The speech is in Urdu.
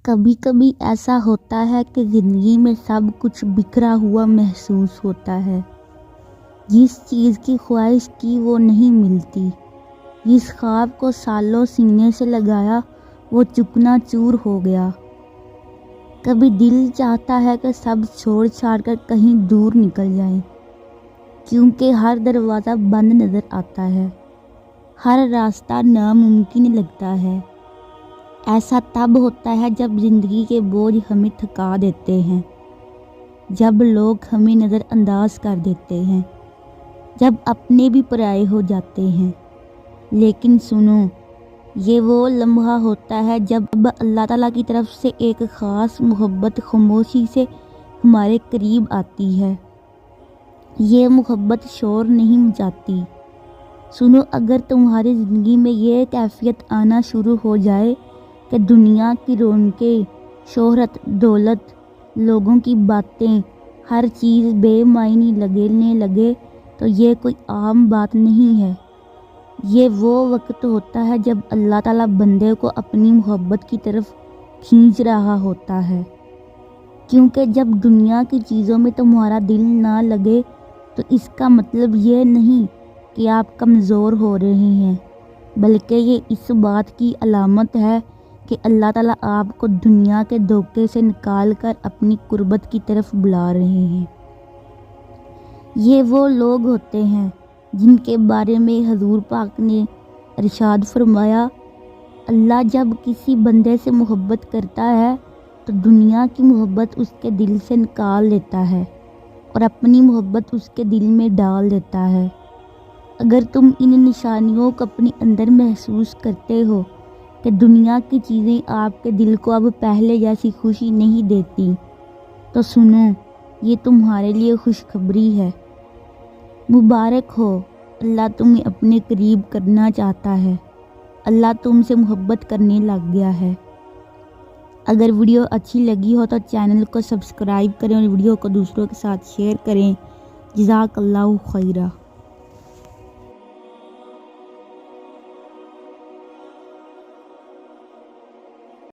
کبھی کبھی ایسا ہوتا ہے کہ زندگی میں سب کچھ بکھرا ہوا محسوس ہوتا ہے۔ جس چیز کی خواہش کی وہ نہیں ملتی، جس خواب کو سالوں سینے سے لگایا وہ چکنا چور ہو گیا۔ کبھی دل چاہتا ہے کہ سب چھوڑ چھاڑ کر کہیں دور نکل جائیں، کیونکہ ہر دروازہ بند نظر آتا ہے، ہر راستہ ناممکن لگتا ہے۔ ایسا تب ہوتا ہے جب زندگی کے بوجھ ہمیں تھکا دیتے ہیں، جب لوگ ہمیں نظر انداز کر دیتے ہیں، جب اپنے بھی پرائے ہو جاتے ہیں۔ لیکن سنو، یہ وہ لمحہ ہوتا ہے جب اللہ تعالیٰ کی طرف سے ایک خاص محبت خاموشی سے ہمارے قریب آتی ہے۔ یہ محبت شور نہیں مچاتی۔ سنو، اگر تمہاری زندگی میں یہ کیفیت آنا شروع ہو جائے کہ دنیا کی رونقیں، شہرت، دولت، لوگوں کی باتیں، ہر چیز بے معنی لگنے لگے، تو یہ کوئی عام بات نہیں ہے۔ یہ وہ وقت ہوتا ہے جب اللہ تعالیٰ بندے کو اپنی محبت کی طرف کھینچ رہا ہوتا ہے۔ کیونکہ جب دنیا کی چیزوں میں تمہارا دل نہ لگے تو اس کا مطلب یہ نہیں کہ آپ کمزور ہو رہے ہیں، بلکہ یہ اس بات کی علامت ہے کہ اللہ تعالیٰ آپ کو دنیا کے دھوکے سے نکال کر اپنی قربت کی طرف بلا رہے ہیں۔ یہ وہ لوگ ہوتے ہیں جن کے بارے میں حضور پاک نے ارشاد فرمایا، اللہ جب کسی بندے سے محبت کرتا ہے تو دنیا کی محبت اس کے دل سے نکال دیتا ہے اور اپنی محبت اس کے دل میں ڈال دیتا ہے۔ اگر تم ان نشانیوں کو اپنے اندر محسوس کرتے ہو کہ دنیا کی چیزیں آپ کے دل کو اب پہلے جیسی خوشی نہیں دیتی، تو سنو، یہ تمہارے لیے خوشخبری ہے۔ مبارک ہو، اللہ تمہیں اپنے قریب کرنا چاہتا ہے، اللہ تم سے محبت کرنے لگ گیا ہے۔ اگر ویڈیو اچھی لگی ہو تو چینل کو سبسکرائب کریں اور ویڈیو کو دوسروں کے ساتھ شیئر کریں۔ جزاک اللہ خیرہ۔